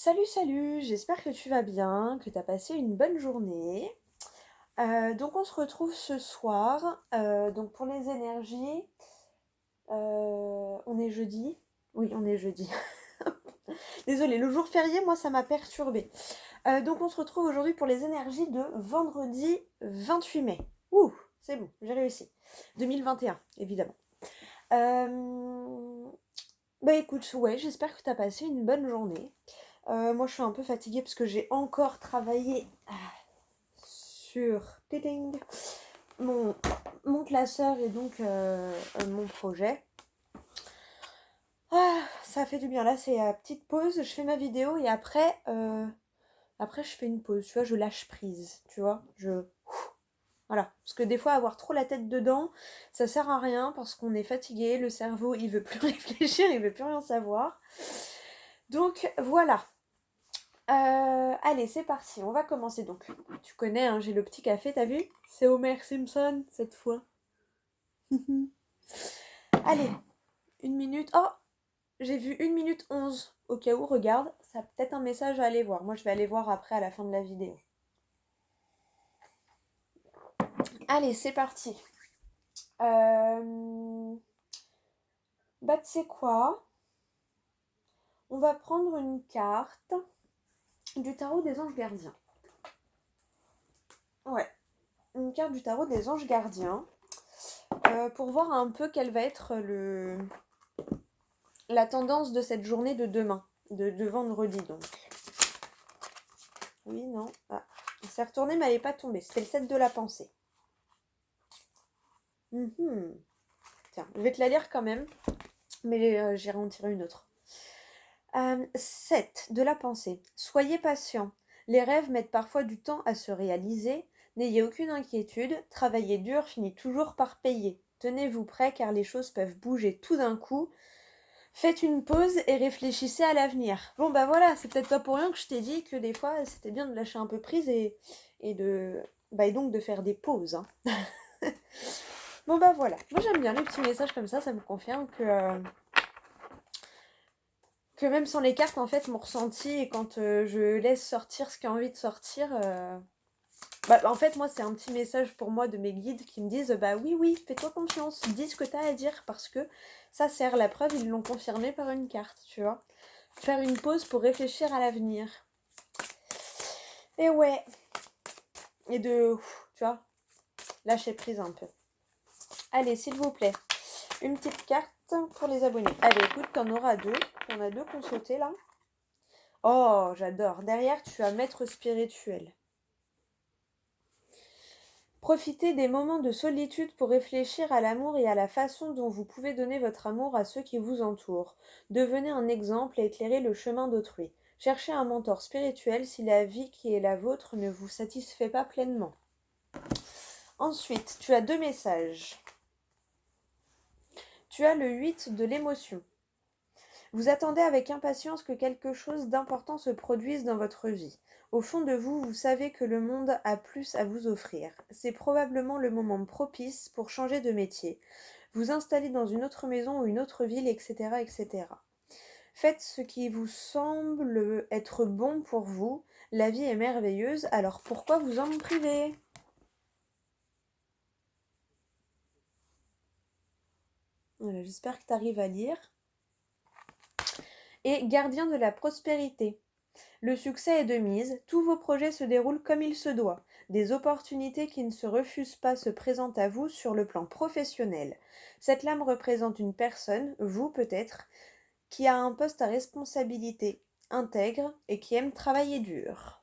Salut, salut, j'espère que tu vas bien, que tu as passé une bonne journée. Donc on se retrouve ce soir. Donc pour les énergies, on est jeudi. Oui, on est jeudi. Désolée, le jour férié, moi, ça m'a perturbée. Donc on se retrouve aujourd'hui pour les énergies de vendredi 28 mai. Ouh, c'est bon, j'ai réussi. 2021, évidemment. Bah écoute, ouais, j'espère que tu as passé une bonne journée. Moi, je suis un peu fatiguée parce que j'ai encore travaillé sur tiling, mon, mon classeur et donc mon projet. Ah, ça fait du bien. Là, c'est la petite pause. Je fais ma vidéo et après, je fais une pause. Tu vois, je lâche prise. Tu vois, voilà. Parce que des fois, avoir trop la tête dedans, ça sert à rien parce qu'on est fatigué. Le cerveau, il veut plus réfléchir, il veut plus rien savoir. Donc, voilà. Allez, c'est parti, on va commencer donc. Tu connais, hein, j'ai le petit café, t'as vu? C'est Homer Simpson cette fois. Allez, 1 minute. Oh, j'ai vu 1 minute 11. Au cas où, regarde, ça a peut-être un message à aller voir. Moi, je vais aller voir après à la fin de la vidéo. Allez, c'est parti. Bah, tu sais quoi? On va prendre une carte du tarot des anges gardiens. Ouais, une carte du tarot des anges gardiens. Pour voir un peu quel va être la tendance de cette journée de demain, de vendredi donc. Oui, non. Ah, elle s'est retournée mais elle n'est pas tombée. C'était le 7 de la pensée. Tiens, je vais te la lire quand même, mais j'irai en tirer une autre. 7 de la pensée. Soyez patient. Les rêves mettent parfois du temps à se réaliser. N'ayez aucune inquiétude. Travailler dur finit toujours par payer. Tenez-vous prêt car les choses peuvent bouger tout d'un coup. Faites une pause et réfléchissez à l'avenir. Bon bah voilà, c'est peut-être pas pour rien que je t'ai dit que des fois c'était bien de lâcher un peu prise et et donc de faire des pauses. Hein. Bon bah voilà, moi j'aime bien les petits messages comme ça me confirme que même sans les cartes en fait mon ressenti et quand je laisse sortir ce qui a envie de sortir, bah en fait moi c'est un petit message pour moi de mes guides qui me disent bah oui fais-toi confiance, dis ce que t'as à dire parce que ça sert, la preuve ils l'ont confirmé par une carte, tu vois. Faire une pause pour réfléchir à l'avenir. Et ouais. Et tu vois, lâcher prise un peu. Allez, s'il vous plaît, une petite carte pour les abonnés. Allez, écoute, t'en auras deux. T'en as deux qui ont sauté là. Oh, j'adore. Derrière, tu as maître spirituel. Profitez des moments de solitude pour réfléchir à l'amour et à la façon dont vous pouvez donner votre amour à ceux qui vous entourent. Devenez un exemple et éclairez le chemin d'autrui. Cherchez un mentor spirituel si la vie qui est la vôtre ne vous satisfait pas pleinement. Ensuite, tu as deux messages. Tu as le 8 de l'émotion. Vous attendez avec impatience que quelque chose d'important se produise dans votre vie. Au fond de vous, vous savez que le monde a plus à vous offrir. C'est probablement le moment propice pour changer de métier, vous installer dans une autre maison ou une autre ville, etc., etc. Faites ce qui vous semble être bon pour vous. La vie est merveilleuse, alors pourquoi vous en priver ? Voilà, j'espère que tu arrives à lire. Et gardien de la prospérité. Le succès est de mise, tous vos projets se déroulent comme il se doit. Des opportunités qui ne se refusent pas se présentent à vous sur le plan professionnel. Cette lame représente une personne, vous peut-être, qui a un poste à responsabilité, intègre et qui aime travailler dur.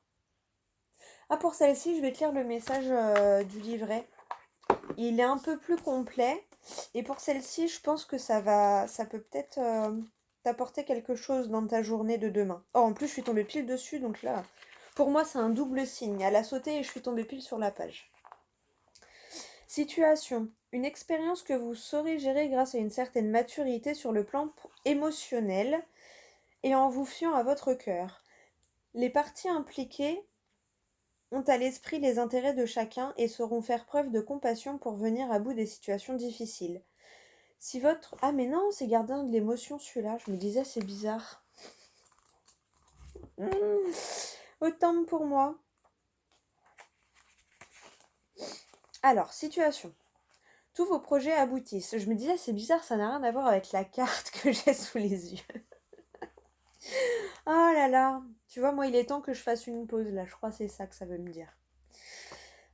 Ah, pour celle-ci, je vais te lire le message du livret. Il est un peu plus complet. Et pour celle-ci, je pense que ça peut peut-être t'apporter quelque chose dans ta journée de demain. Oh, en plus, je suis tombée pile dessus, donc là, pour moi, c'est un double signe. Elle a sauté et je suis tombée pile sur la page. Situation. Une expérience que vous saurez gérer grâce à une certaine maturité sur le plan émotionnel et en vous fiant à votre cœur. Les parties impliquées ont à l'esprit les intérêts de chacun et sauront faire preuve de compassion pour venir à bout des situations difficiles. Si votre... Ah mais non, c'est gardien de l'émotion celui-là. Je me disais, c'est bizarre. Autant pour moi. Alors, situation. Tous vos projets aboutissent. Je me disais, c'est bizarre, ça n'a rien à voir avec la carte que j'ai sous les yeux. Oh là là. Tu vois, moi, il est temps que je fasse une pause, là. Je crois que c'est ça que ça veut me dire.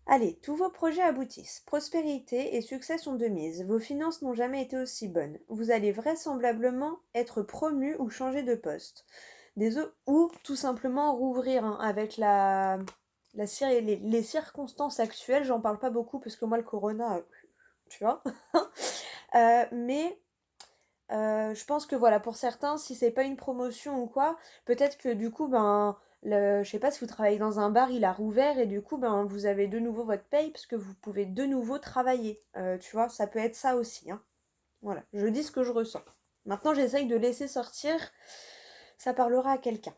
Allez, tous vos projets aboutissent. Prospérité et succès sont de mise. Vos finances n'ont jamais été aussi bonnes. Vous allez vraisemblablement être promu ou changer de poste. Ou tout simplement rouvrir avec les circonstances actuelles. J'en parle pas beaucoup parce que moi, le corona, tu vois. Mais je pense que voilà, pour certains, si c'est pas une promotion ou quoi, peut-être que du coup, je sais pas si vous travaillez dans un bar, il a rouvert et du coup, vous avez de nouveau votre paye parce que vous pouvez de nouveau travailler. Tu vois, ça peut être ça aussi, hein. Voilà, je dis ce que je ressens. Maintenant, j'essaye de laisser sortir, ça parlera à quelqu'un.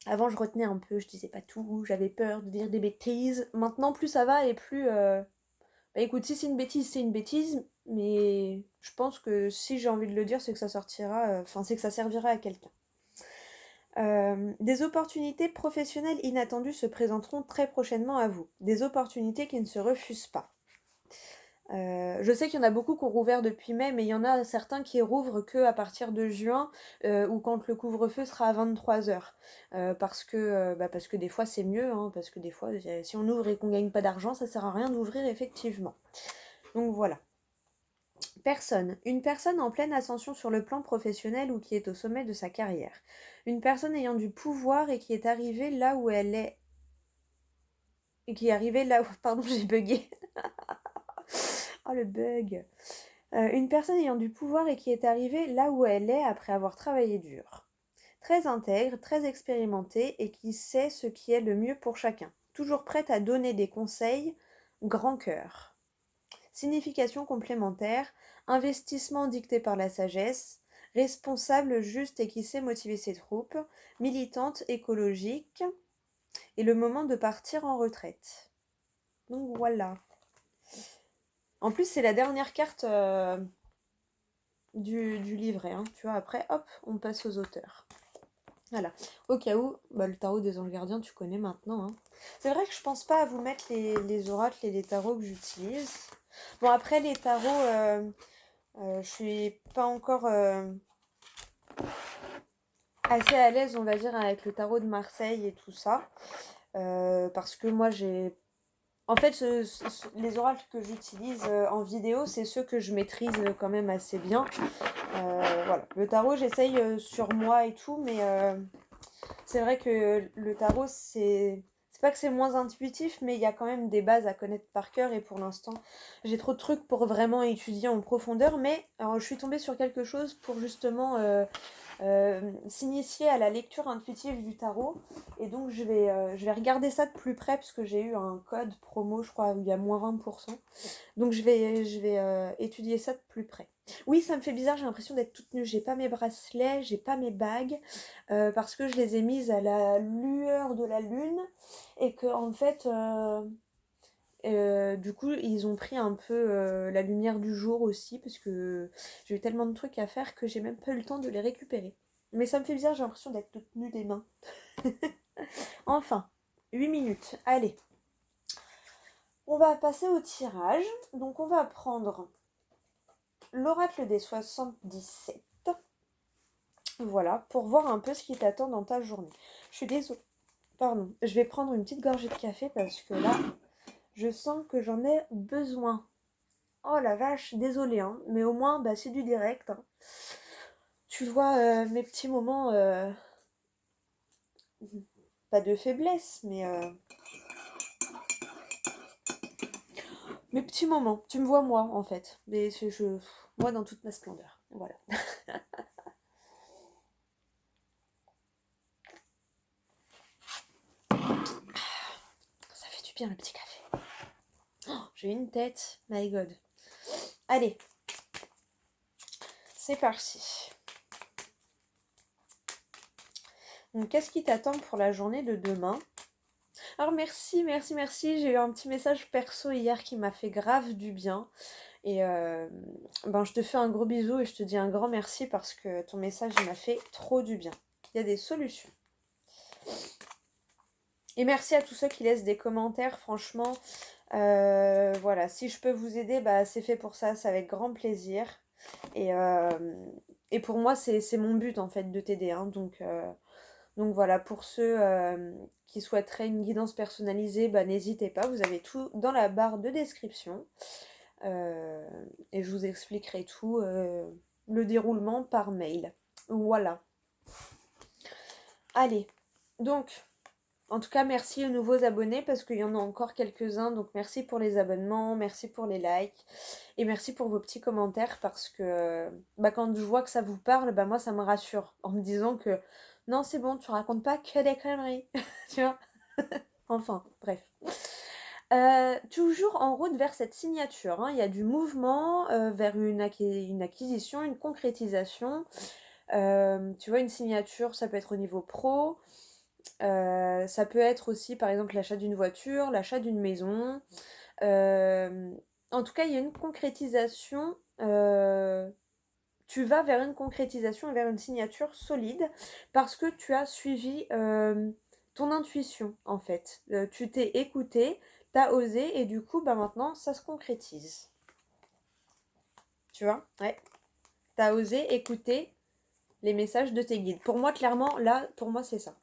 Avant, je retenais un peu, je disais pas tout, j'avais peur de dire des bêtises. Maintenant, plus ça va et plus... Bah écoute, si c'est une bêtise, mais je pense que si j'ai envie de le dire, c'est que ça sortira, c'est que ça servira à quelqu'un. Des opportunités professionnelles inattendues se présenteront très prochainement à vous. Des opportunités qui ne se refusent pas. Je sais qu'il y en a beaucoup qui ont rouvert depuis mai, mais il y en a certains qui rouvrent que à partir de juin ou quand le couvre-feu sera à 23h. Parce que des fois c'est mieux, hein, parce que des fois si on ouvre et qu'on gagne pas d'argent, ça sert à rien d'ouvrir effectivement. Donc voilà. Une personne en pleine ascension sur le plan professionnel ou qui est au sommet de sa carrière. Une personne ayant du pouvoir et qui est arrivée là où elle est. Et qui est arrivée là où. Pardon, j'ai bugué. Oh le bug. Une personne ayant du pouvoir et qui est arrivée là où elle est après avoir travaillé dur. Très intègre, très expérimentée et qui sait ce qui est le mieux pour chacun. Toujours prête à donner des conseils, grand cœur. Signification complémentaire, investissement dicté par la sagesse, responsable, juste et qui sait motiver ses troupes, militante, écologique, et le moment de partir en retraite. Donc voilà. En plus, c'est la dernière carte du livret. Hein. Tu vois, après, hop, on passe aux auteurs. Voilà. Au cas où, le tarot des anges gardiens, tu connais maintenant. Hein. C'est vrai que je pense pas à vous mettre les oracles et les tarots que j'utilise. Bon, après, les tarots, je suis pas encore assez à l'aise, on va dire, avec le tarot de Marseille et tout ça. Parce que moi, j'ai... En fait, les oracles que j'utilise en vidéo, c'est ceux que je maîtrise quand même assez bien. Voilà. Le tarot, j'essaye sur moi et tout, mais c'est vrai que le tarot, c'est pas que c'est moins intuitif, mais il y a quand même des bases à connaître par cœur. Et pour l'instant, j'ai trop de trucs pour vraiment étudier en profondeur. Mais alors, je suis tombée sur quelque chose pour justement s'initier à la lecture intuitive du tarot. Et donc, je vais regarder ça de plus près, parce que j'ai eu un code promo, je crois, où il y a moins 20%. Donc, je vais étudier ça de plus près. Oui, ça me fait bizarre, j'ai l'impression d'être toute nue. J'ai pas mes bracelets, j'ai pas mes bagues, parce que je les ai mises à la lueur de la lune et que en fait, du coup, ils ont pris un peu la lumière du jour aussi, parce que j'ai eu tellement de trucs à faire que j'ai même pas eu le temps de les récupérer. Mais ça me fait bizarre, j'ai l'impression d'être toute nue des mains. Enfin, 8 minutes, allez. On va passer au tirage. Donc on va prendre l'oracle des 77. Voilà, pour voir un peu ce qui t'attend dans ta journée. Je suis désolée. Pardon, je vais prendre une petite gorgée de café parce que là, je sens que j'en ai besoin. Oh la vache, désolée, hein, mais au moins, c'est du direct. Hein. Tu vois, mes petits moments, pas de faiblesse, mais mes petits moments. Tu me vois moi, en fait. Mais moi dans toute ma splendeur. Voilà. Ça fait du bien le petit café. Oh, j'ai une tête, my god. Allez, c'est parti. Donc, qu'est-ce qui t'attend pour la journée de demain? Alors, merci. J'ai eu un petit message perso hier qui m'a fait grave du bien. Et je te fais un gros bisou et je te dis un grand merci parce que ton message il m'a fait trop du bien. Il y a des solutions. Et merci à tous ceux qui laissent des commentaires, franchement. Voilà, si je peux vous aider, bah, c'est fait pour ça, c'est avec grand plaisir. Et, et pour moi, c'est mon but en fait de t'aider. Hein, donc voilà, pour ceux qui souhaiteraient une guidance personnalisée, bah, n'hésitez pas, vous avez tout dans la barre de description. Et je vous expliquerai tout, le déroulement par mail. Voilà. Allez, donc, en tout cas, merci aux nouveaux abonnés parce qu'il y en a encore quelques-uns. Donc, merci pour les abonnements, merci pour les likes et merci pour vos petits commentaires parce que bah, quand je vois que ça vous parle, bah, moi, ça me rassure en me disant que non, c'est bon, tu racontes pas que des conneries. Tu vois. Enfin, bref. Toujours en route vers cette signature, hein. Il y a du mouvement vers une acquisition, une concrétisation. Tu vois, une signature, ça peut être au niveau pro, ça peut être aussi, par exemple, l'achat d'une voiture, l'achat d'une maison. Euh, En tout cas, il y a une concrétisation. Tu vas vers une concrétisation et vers une signature solide parce que tu as suivi ton intuition, en fait. Tu t'es écouté, t'as osé et du coup, bah maintenant, ça se concrétise. Tu vois? Ouais. T'as osé écouter les messages de tes guides. Pour moi, clairement, là, pour moi, c'est ça.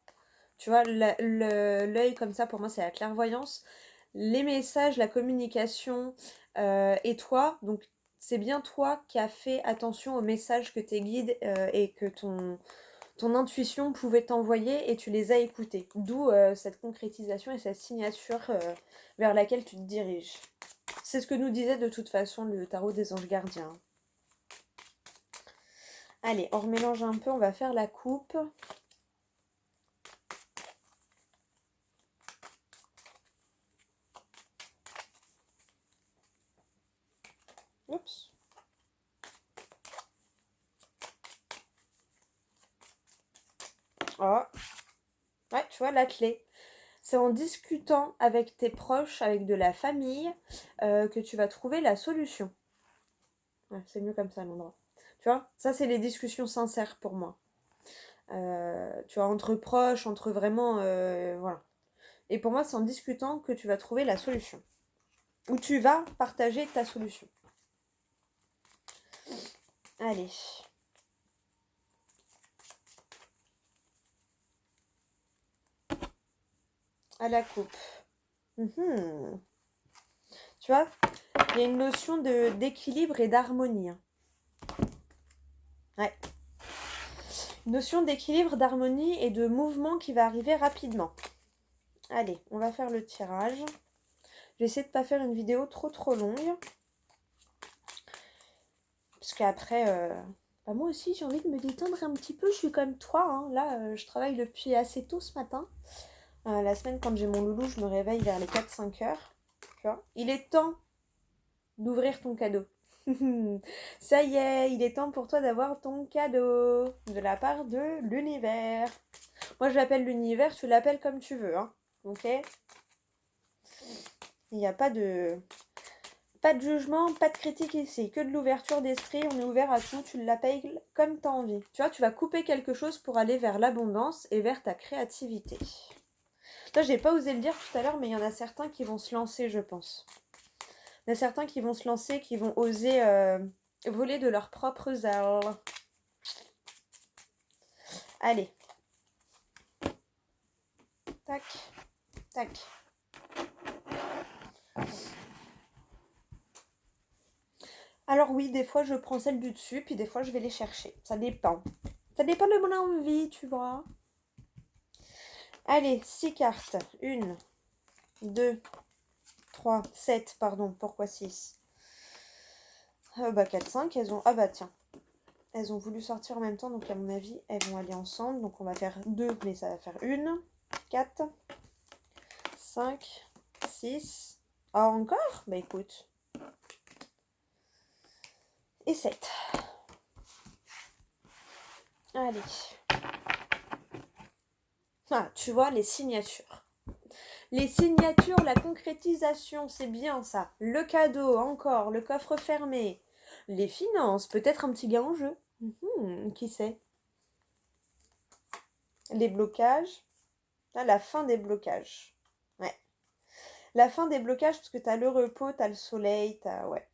Tu vois, l'œil comme ça, pour moi, c'est la clairvoyance. Les messages, la communication et toi, donc c'est bien toi qui as fait attention aux messages que tes guides et que ton intuition pouvait t'envoyer et tu les as écoutés. D'où cette concrétisation et cette signature vers laquelle tu te diriges. C'est ce que nous disait de toute façon le tarot des anges gardiens. Allez, on remélange un peu, on va faire la coupe. Oups. Oh. Ouais, tu vois, la clé. C'est en discutant avec tes proches, avec de la famille, que tu vas trouver la solution. Ouais, c'est mieux comme ça, l'endroit. Tu vois, ça, c'est les discussions sincères pour moi. Tu vois, entre proches, entre vraiment... voilà. Et pour moi, c'est en discutant que tu vas trouver la solution. Ou tu vas partager ta solution. Allez. À la coupe. Mhm. Tu vois, il y a une notion d'équilibre et d'harmonie. Hein. Ouais. Une notion d'équilibre, d'harmonie et de mouvement qui va arriver rapidement. Allez, on va faire le tirage. Je vais essayer de ne pas faire une vidéo trop longue. Parce qu'après, bah moi aussi j'ai envie de me détendre un petit peu. Je suis comme toi. Hein. Là, je travaille depuis assez tôt ce matin. La semaine, quand j'ai mon loulou, je me réveille vers les 4-5 heures. Tu vois. Il est temps d'ouvrir ton cadeau. Ça y est, il est temps pour toi d'avoir ton cadeau de la part de l'univers. Moi, je l'appelle l'univers, tu l'appelles comme tu veux. Hein. Ok? Il n'y a pas de jugement, pas de critique ici, que de l'ouverture d'esprit, on est ouvert à tout, tu l'appelles comme tu as envie. Tu vois, tu vas couper quelque chose pour aller vers l'abondance et vers ta créativité. Là, j'ai pas osé le dire tout à l'heure, mais il y en a certains qui vont se lancer, je pense. Il y en a certains qui vont se lancer, qui vont oser voler de leurs propres ailes. Allez. Tac, tac. Alors oui, des fois je prends celle du dessus, puis des fois je vais les chercher. Ça dépend. Ça dépend de mon envie, tu vois. Allez, 6 cartes. 1, 2, 3, 7, pardon. Pourquoi 6 bah 4, 5, elles ont... Ah bah tiens. Elles ont voulu sortir en même temps, donc à mon avis, elles vont aller ensemble. Donc on va faire 2, mais ça va faire 1, 4, 5, 6. Ah encore? Bah écoute. Et 7. Allez. Ah, tu vois, les signatures. Les signatures, la concrétisation, c'est bien ça. Le cadeau, encore, le coffre fermé. Les finances, peut-être un petit gain en jeu. Qui sait? Les blocages. Là, la fin des blocages. Ouais. La fin des blocages, parce que t'as le repos, t'as le soleil, t'as... Ouais.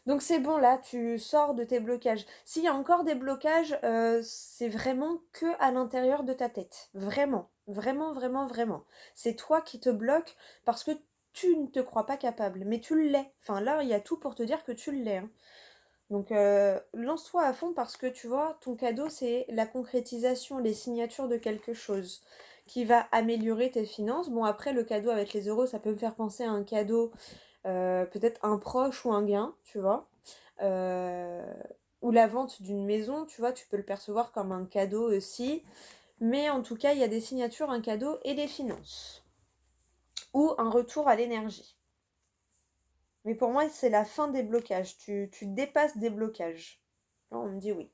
Donc c'est bon, là, tu sors de tes blocages. S'il y a encore des blocages, c'est vraiment que à l'intérieur de ta tête. Vraiment, vraiment, vraiment, vraiment. C'est toi qui te bloques parce que tu ne te crois pas capable, mais tu l'es. Enfin là, il y a tout pour te dire que tu l'es, hein. Donc lance-toi à fond parce que tu vois, ton cadeau, c'est la concrétisation, les signatures de quelque chose qui va améliorer tes finances. Bon, après, le cadeau avec les euros, ça peut me faire penser à un cadeau, peut-être un proche ou un gain, tu vois. Euh, ou la vente d'une maison, tu vois, tu peux le percevoir comme un cadeau aussi. Mais en tout cas, il y a des signatures, un cadeau et des finances. Ou un retour à l'énergie. Mais pour moi, c'est la fin des blocages. Tu dépasses des blocages. Là, on me dit oui.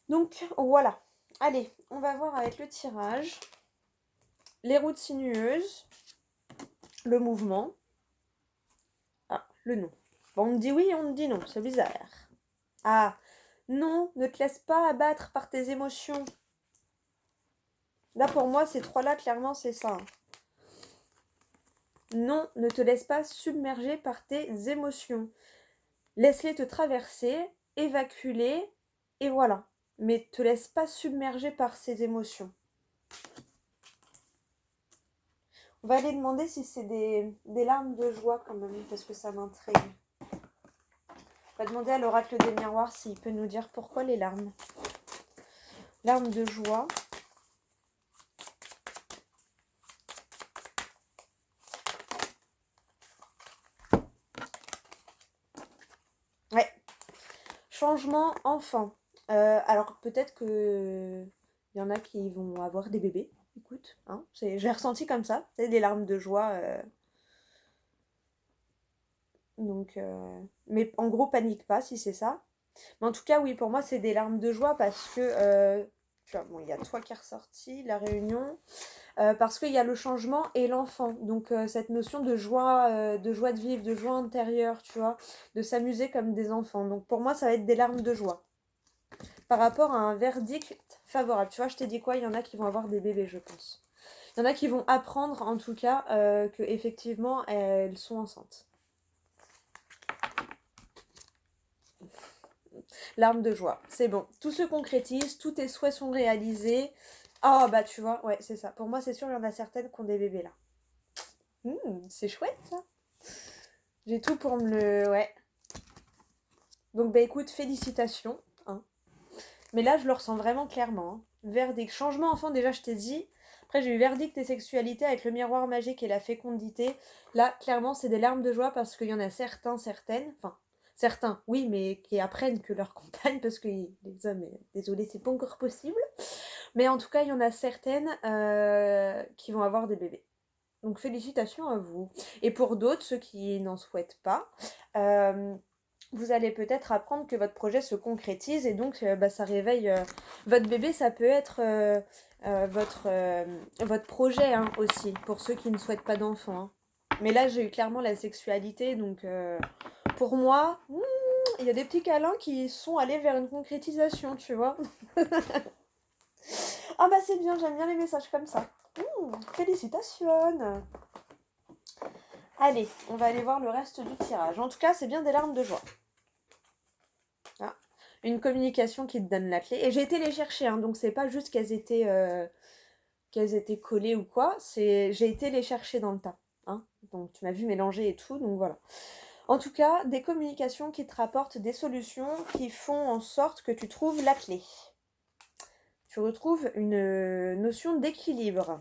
Donc voilà. Allez, on va voir avec le tirage. Les routes sinueuses. Le mouvement. Ah, le nom. Bon, on me dit oui, on me dit non. C'est bizarre. Ah, non, ne te laisse pas abattre par tes émotions. Là, pour moi, ces trois-là, clairement, c'est ça. Non, ne te laisse pas submerger par tes émotions. Laisse-les te traverser, évacue-les, et voilà. Mais te laisse pas submerger par ces émotions. On va aller demander si c'est des larmes de joie quand même, parce que ça m'intrigue. On va demander à l'oracle des miroirs s'il peut nous dire pourquoi les larmes. Larmes de joie. Ouais. Changement enfant. Alors peut-être que il y en a qui vont avoir des bébés. Écoute, hein, j'ai ressenti comme ça. C'est des larmes de joie. Donc, mais en gros, panique pas si c'est ça. Mais en tout cas, oui, pour moi, c'est des larmes de joie parce que, tu vois, bon, il y a toi qui est ressorti, la réunion, parce qu'il y a le changement et l'enfant. Donc, cette notion de joie de vivre, de joie intérieure, tu vois, de s'amuser comme des enfants. Donc, pour moi, ça va être des larmes de joie. Par rapport à un verdict favorable. Tu vois, je t'ai dit quoi? Il y en a qui vont avoir des bébés, je pense. Il y en a qui vont apprendre, en tout cas, que effectivement elles sont enceintes. Larmes de joie, c'est bon. Tout se concrétise, tous tes souhaits sont réalisés. Ah bah tu vois, ouais, c'est ça. Pour moi, c'est sûr, il y en a certaines qui ont des bébés là. C'est chouette ça. J'ai tout pour me le... Ouais. Donc bah écoute, félicitations, hein. Mais là, je le ressens vraiment clairement, hein. Verdict. Changement enfant, déjà, je t'ai dit. Après, j'ai eu verdict et sexualité avec le miroir magique et la fécondité. Là, clairement, c'est des larmes de joie parce qu'il y en a certains, certaines. Enfin, certains, oui, mais qui apprennent que leur compagne, parce que les hommes, désolé, c'est pas encore possible. Mais en tout cas, il y en a certaines qui vont avoir des bébés. Donc, félicitations à vous. Et pour d'autres, ceux qui n'en souhaitent pas, vous allez peut-être apprendre que votre projet se concrétise et donc ça réveille votre bébé. Ça peut être votre projet, hein, aussi, pour ceux qui ne souhaitent pas d'enfants, hein. Mais là, j'ai eu clairement la sexualité, donc pour moi, il y a des petits câlins qui sont allés vers une concrétisation, tu vois. Ah bah c'est bien, j'aime bien les messages comme ça. Félicitations. Allez, on va aller voir le reste du tirage. En tout cas, c'est bien des larmes de joie. Ah, une communication qui te donne la clé. Et j'ai été les chercher, hein, donc c'est pas juste qu'elles étaient collées ou quoi. J'ai été les chercher dans le tas, hein. Donc tu m'as vu mélanger et tout, donc voilà. En tout cas, des communications qui te rapportent des solutions qui font en sorte que tu trouves la clé. Tu retrouves une notion d'équilibre.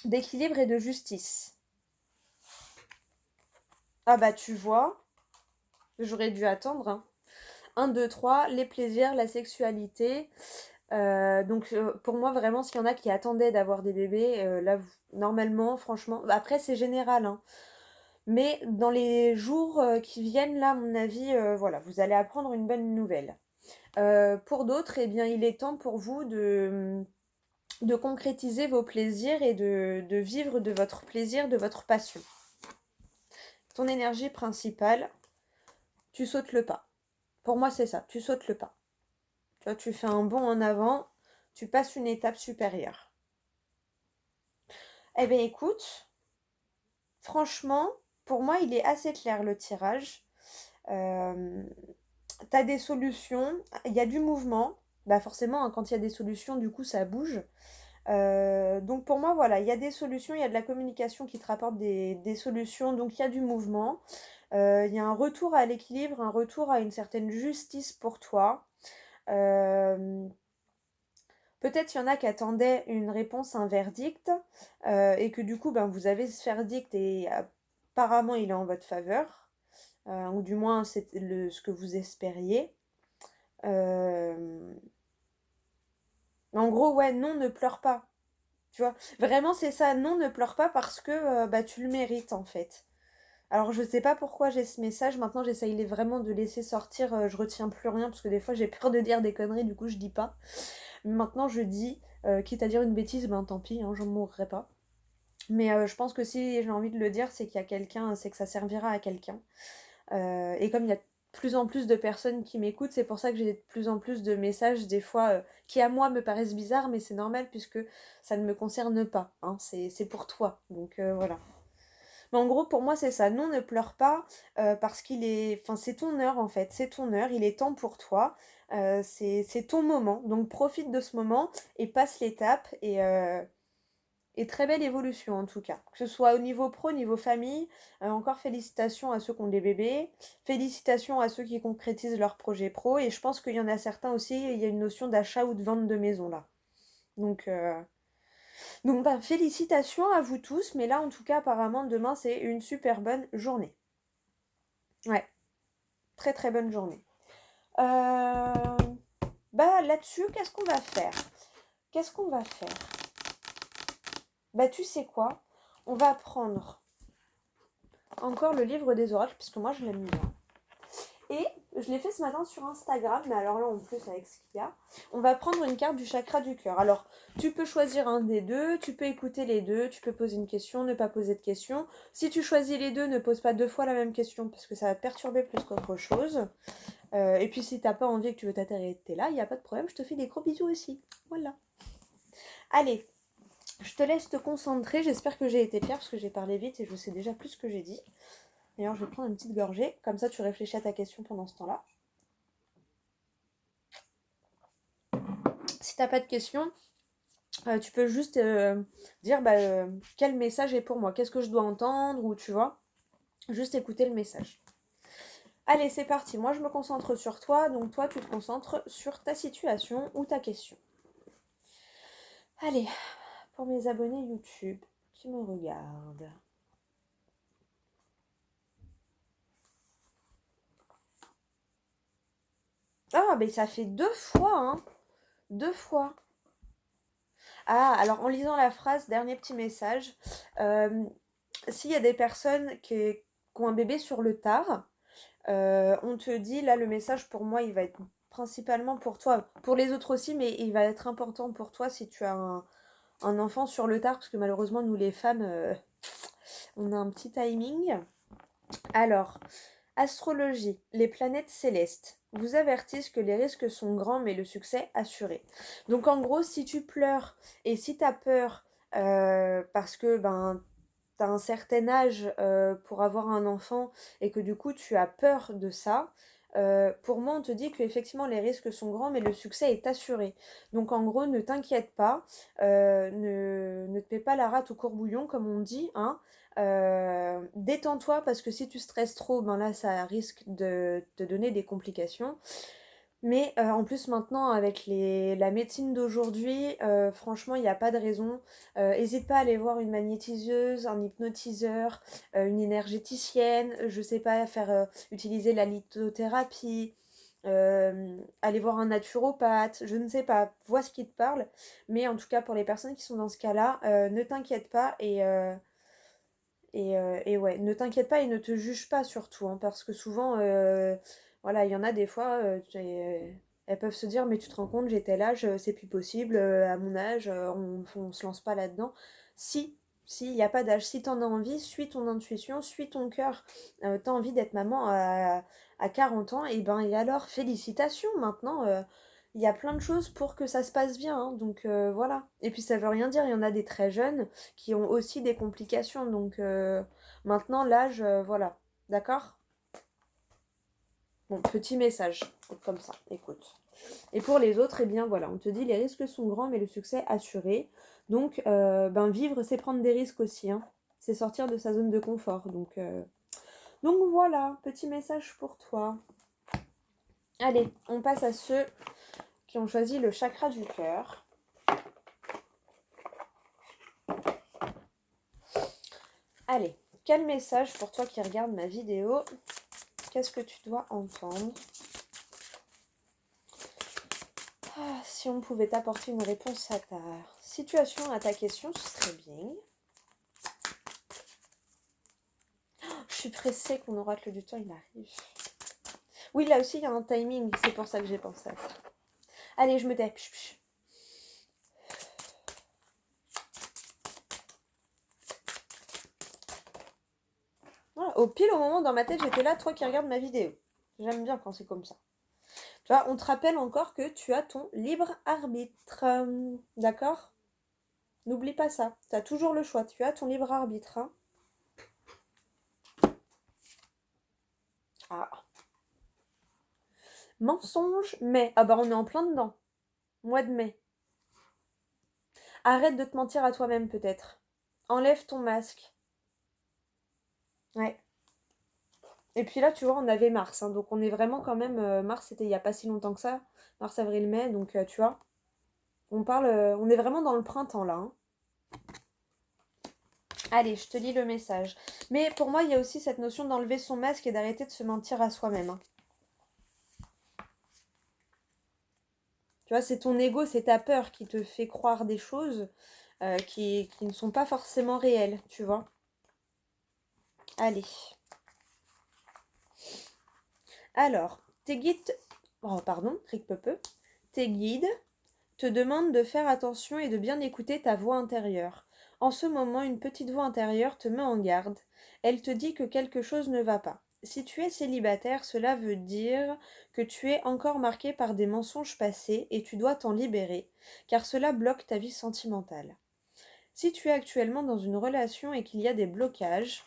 D'équilibre et de justice. Ah bah tu vois, j'aurais dû attendre, hein. 1, 2, 3, les plaisirs, la sexualité. Donc pour moi, vraiment, s'il y en a qui attendaient d'avoir des bébés, là, normalement, franchement, après c'est général, hein. Mais dans les jours qui viennent, là, à mon avis, voilà, vous allez apprendre une bonne nouvelle. Pour d'autres, eh bien, il est temps pour vous de concrétiser vos plaisirs et de vivre de votre plaisir, de votre passion. Ton énergie principale, tu sautes le pas. Pour moi, c'est ça. Tu sautes le pas. Tu vois, tu fais un bond en avant, tu passes une étape supérieure. Eh bien, écoute, franchement, pour moi, il est assez clair le tirage. Euh, T'as des solutions, il y a du mouvement. Bah forcément, hein, quand il y a des solutions, du coup, ça bouge. Donc pour moi, voilà, il y a des solutions, il y a de la communication qui te rapporte des solutions, donc il y a du mouvement. Il y a un retour à l'équilibre, un retour à une certaine justice pour toi. Euh, Peut-être il y en a qui attendaient une réponse, un verdict, et que du coup, ben, vous avez ce verdict et apparemment il est en votre faveur, ou du moins c'est ce que vous espériez. Euh, En gros, ouais, non, ne pleure pas. Tu vois, vraiment c'est ça, non, ne pleure pas parce que bah, tu le mérites en fait. Alors je sais pas pourquoi j'ai ce message, maintenant j'essaye vraiment de laisser sortir, je retiens plus rien parce que des fois j'ai peur de dire des conneries, du coup je dis pas. Mais maintenant je dis, quitte à dire une bêtise, ben tant pis, hein, j'en mourrai pas. Mais je pense que si j'ai envie de le dire, c'est qu'il y a quelqu'un, c'est que ça servira à quelqu'un. Et comme il y a de plus en plus de personnes qui m'écoutent, c'est pour ça que j'ai de plus en plus de messages, des fois, qui à moi me paraissent bizarres, mais c'est normal puisque ça ne me concerne pas. Hein, c'est pour toi. Donc voilà. Mais en gros, pour moi, c'est ça. Non, ne pleure pas parce qu'il est. Enfin, c'est ton heure en fait. C'est ton heure. Il est temps pour toi. C'est ton moment. Donc profite de ce moment et passe l'étape. Et très belle évolution en tout cas. Que ce soit au niveau pro, niveau famille, encore félicitations à ceux qui ont des bébés, félicitations à ceux qui concrétisent leurs projets pro, et je pense qu'il y en a certains aussi, il y a une notion d'achat ou de vente de maison là. Donc, bah, félicitations à vous tous, mais là en tout cas apparemment demain c'est une super bonne journée. Ouais, très très bonne journée. Euh, Bah là-dessus, qu'est-ce qu'on va faire? Qu'est-ce qu'on va faire? Bah tu sais quoi? On va prendre encore le livre des oracles, parce que moi je l'aime bien. Et je l'ai fait ce matin sur Instagram, mais alors là en plus avec ce qu'il y a, on va prendre une carte du chakra du cœur. Alors tu peux choisir un des deux, tu peux écouter les deux, tu peux poser une question, ne pas poser de question. Si tu choisis les deux, ne pose pas deux fois la même question parce que ça va te perturber plus qu'autre chose. Et puis si t'as pas envie et que tu veux t'arrêter là, il n'y a pas de problème, je te fais des gros bisous aussi. Voilà. Allez, je te laisse te concentrer, j'espère que j'ai été claire parce que j'ai parlé vite et je sais déjà plus ce que j'ai dit. D'ailleurs, je vais prendre une petite gorgée, comme ça tu réfléchis à ta question pendant ce temps-là. Si t'as pas de questions, tu peux juste dire bah, quel message est pour moi, qu'est-ce que je dois entendre, ou tu vois, juste écouter le message. Allez, c'est parti, moi je me concentre sur toi, donc toi tu te concentres sur ta situation ou ta question. Allez, pour mes abonnés YouTube qui me regardent. Ah, mais ça fait 2 fois, hein, 2 fois. Ah, alors en lisant la phrase, dernier petit message, euh, s'il y a des personnes qui ont un bébé sur le tard, on te dit, là le message pour moi il va être principalement pour toi, pour les autres aussi, mais il va être important pour toi si tu as un enfant sur le tard, parce que malheureusement nous les femmes, on a un petit timing. Alors, astrologie, les planètes célestes vous avertissent que les risques sont grands mais le succès assuré. Donc en gros, si tu pleures et si tu as peur parce que ben tu as un certain âge pour avoir un enfant et que du coup tu as peur de ça, pour moi on te dit que effectivement les risques sont grands mais le succès est assuré. Donc en gros ne t'inquiète pas, ne te fais pas la rate au courbouillon comme on dit, hein. Détends-toi parce que si tu stresses trop, ben là ça risque de te donner des complications. Mais en plus maintenant avec la médecine d'aujourd'hui, franchement il n'y a pas de raison. Hésite pas à aller voir une magnétiseuse, un hypnotiseur, une énergéticienne, je sais pas, utiliser la lithothérapie, aller voir un naturopathe, je ne sais pas, vois ce qui te parle. Mais en tout cas pour les personnes qui sont dans ce cas-là, ne t'inquiète pas et ouais, ne t'inquiète pas et ne te juge pas surtout, hein, parce que souvent, voilà, il y en a des fois, elles peuvent se dire, mais tu te rends compte, j'ai tel âge, c'est plus possible, à mon âge, on se lance pas là-dedans. Si, si, il n'y a pas d'âge. Si t'en as envie, suis ton intuition, suis ton cœur. T'as envie d'être maman à 40 ans, et alors, félicitations, maintenant, il y a plein de choses pour que ça se passe bien, hein, donc voilà. Et puis ça veut rien dire, il y en a des très jeunes qui ont aussi des complications, donc maintenant, l'âge, voilà, d'accord? Bon, petit message, comme ça, écoute. Et pour les autres, eh bien voilà, on te dit les risques sont grands, mais le succès assuré. Donc, vivre, c'est prendre des risques aussi, hein. C'est sortir de sa zone de confort. Donc voilà, petit message pour toi. Allez, on passe à ceux qui ont choisi le chakra du cœur. Allez, quel message pour toi qui regarde ma vidéo? Qu'est-ce que tu dois entendre? Si on pouvait t'apporter une réponse à ta situation, à ta question, ce serait bien. Je suis pressée qu'on oracle du temps, il arrive. Oui, là aussi, il y a un timing, c'est pour ça que j'ai pensé à ça. Allez, je me tais. Voilà, au pile au moment dans ma tête, j'étais là, toi qui regardes ma vidéo. J'aime bien quand c'est comme ça. Tu vois, on te rappelle encore que tu as ton libre arbitre. D'accord? N'oublie pas ça. Tu as toujours le choix. Tu as ton libre arbitre. Hein. Ah. Mensonge, mai. Ah bah on est en plein dedans. Mois de mai. Arrête de te mentir à toi-même peut-être. Enlève ton masque. Ouais. Et puis là, tu vois, on avait mars. Hein, donc on est vraiment quand même... mars, c'était il n'y a pas si longtemps que ça. Mars, avril, mai. Donc tu vois, on parle... on est vraiment dans le printemps là. Hein. Allez, je te lis le message. Mais pour moi, il y a aussi cette notion d'enlever son masque et d'arrêter de se mentir à soi-même. Hein. Tu vois, c'est ton ego, c'est ta peur qui te fait croire des choses qui ne sont pas forcément réelles, tu vois. Allez. Alors, tes guides... Oh, pardon, cric-peu-peu. Tes guides te demandent de faire attention et de bien écouter ta voix intérieure. En ce moment, une petite voix intérieure te met en garde. Elle te dit que quelque chose ne va pas. Si tu es célibataire, cela veut dire que tu es encore marqué par des mensonges passés et tu dois t'en libérer, car cela bloque ta vie sentimentale. Si tu es actuellement dans une relation et qu'il y a des blocages,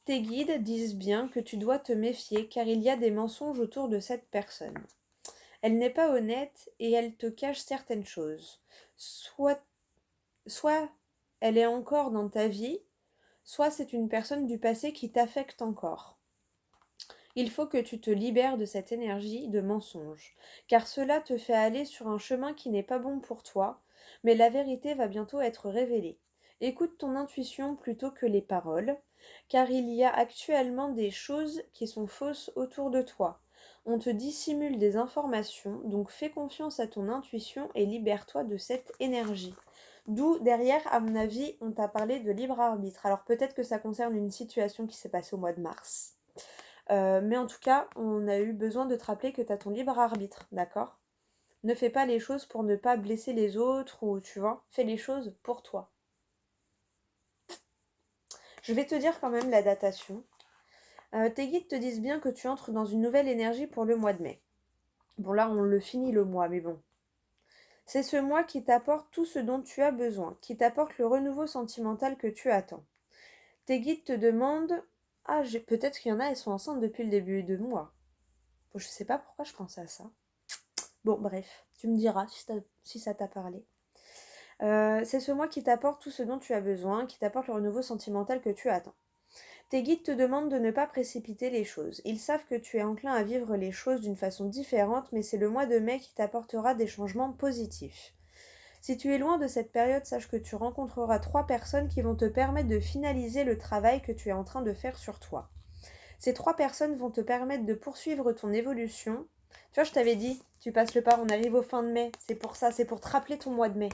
tes guides disent bien que tu dois te méfier car il y a des mensonges autour de cette personne. Elle n'est pas honnête et elle te cache certaines choses. Soit elle est encore dans ta vie, soit c'est une personne du passé qui t'affecte encore. Il faut que tu te libères de cette énergie de mensonge, car cela te fait aller sur un chemin qui n'est pas bon pour toi, mais la vérité va bientôt être révélée. Écoute ton intuition plutôt que les paroles, car il y a actuellement des choses qui sont fausses autour de toi. On te dissimule des informations, donc fais confiance à ton intuition et libère-toi de cette énergie. D'où, derrière, à mon avis, on t'a parlé de libre arbitre. Alors peut-être que ça concerne une situation qui s'est passée au mois de mars. Mais en tout cas, on a eu besoin de te rappeler que tu as ton libre arbitre, d'accord? Ne fais pas les choses pour ne pas blesser les autres ou tu vois, fais les choses pour toi. Je vais te dire quand même la datation. Tes guides te disent bien que tu entres dans une nouvelle énergie pour le mois de mai. Bon là, on le finit le mois, mais bon. C'est ce mois qui t'apporte tout ce dont tu as besoin, qui t'apporte le renouveau sentimental que tu attends. Tes guides te demandent... Ah, peut-être qu'il y en a, elles sont enceintes depuis le début de mois. Bon, je sais pas pourquoi je pensais à ça. Bon, bref, tu me diras si ça t'a parlé. C'est ce mois qui t'apporte tout ce dont tu as besoin, qui t'apporte le renouveau sentimental que tu attends. Tes guides te demandent de ne pas précipiter les choses. Ils savent que tu es enclin à vivre les choses d'une façon différente, mais c'est le mois de mai qui t'apportera des changements positifs. Si tu es loin de cette période, sache que tu rencontreras 3 personnes qui vont te permettre de finaliser le travail que tu es en train de faire sur toi. Ces 3 personnes vont te permettre de poursuivre ton évolution. Tu vois, je t'avais dit, tu passes le pas, on arrive au fin de mai. C'est pour ça, c'est pour te rappeler ton mois de mai.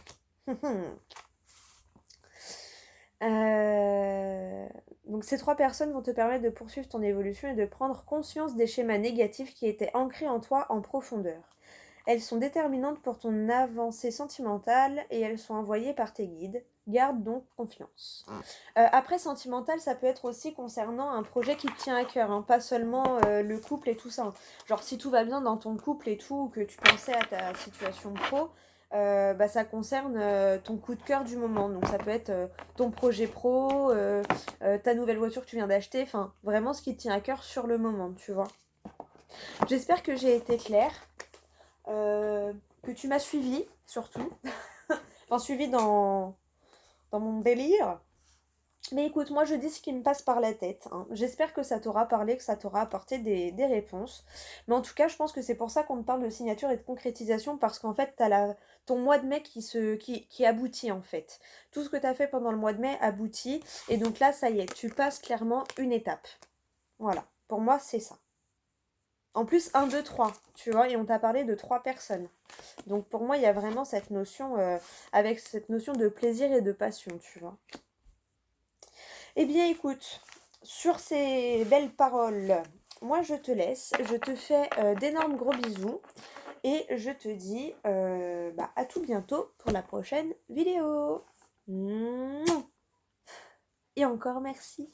Donc ces 3 personnes vont te permettre de poursuivre ton évolution et de prendre conscience des schémas négatifs qui étaient ancrés en toi en profondeur. Elles sont déterminantes pour ton avancée sentimentale et elles sont envoyées par tes guides. Garde donc confiance. Après, sentimental, ça peut être aussi concernant un projet qui te tient à cœur, hein, pas seulement le couple et tout ça. Genre, si tout va bien dans ton couple et tout, ou que tu pensais à ta situation pro, bah, ça concerne ton coup de cœur du moment. Donc, ça peut être ton projet pro, ta nouvelle voiture que tu viens d'acheter, enfin, vraiment ce qui te tient à cœur sur le moment, tu vois. J'espère que j'ai été claire, que tu m'as suivi, surtout. Enfin, suivi dans mon délire. Mais écoute, moi je dis ce qui me passe par la tête, hein. J'espère que ça t'aura parlé, que ça t'aura apporté des réponses. Mais en tout cas, je pense que c'est pour ça qu'on te parle de signature et de concrétisation, parce qu'en fait, t'as ton mois de mai qui aboutit en fait. Tout ce que t'as fait pendant le mois de mai aboutit. Et donc là, ça y est, tu passes clairement une étape. Voilà, pour moi, c'est ça. En plus, un, 2, 3, tu vois, et on t'a parlé de 3 personnes. Donc pour moi, il y a vraiment cette notion, avec cette notion de plaisir et de passion, tu vois. Eh bien écoute, sur ces belles paroles, moi je te laisse, je te fais d'énormes gros bisous et je te dis à tout bientôt pour la prochaine vidéo. Mouah. Et encore merci.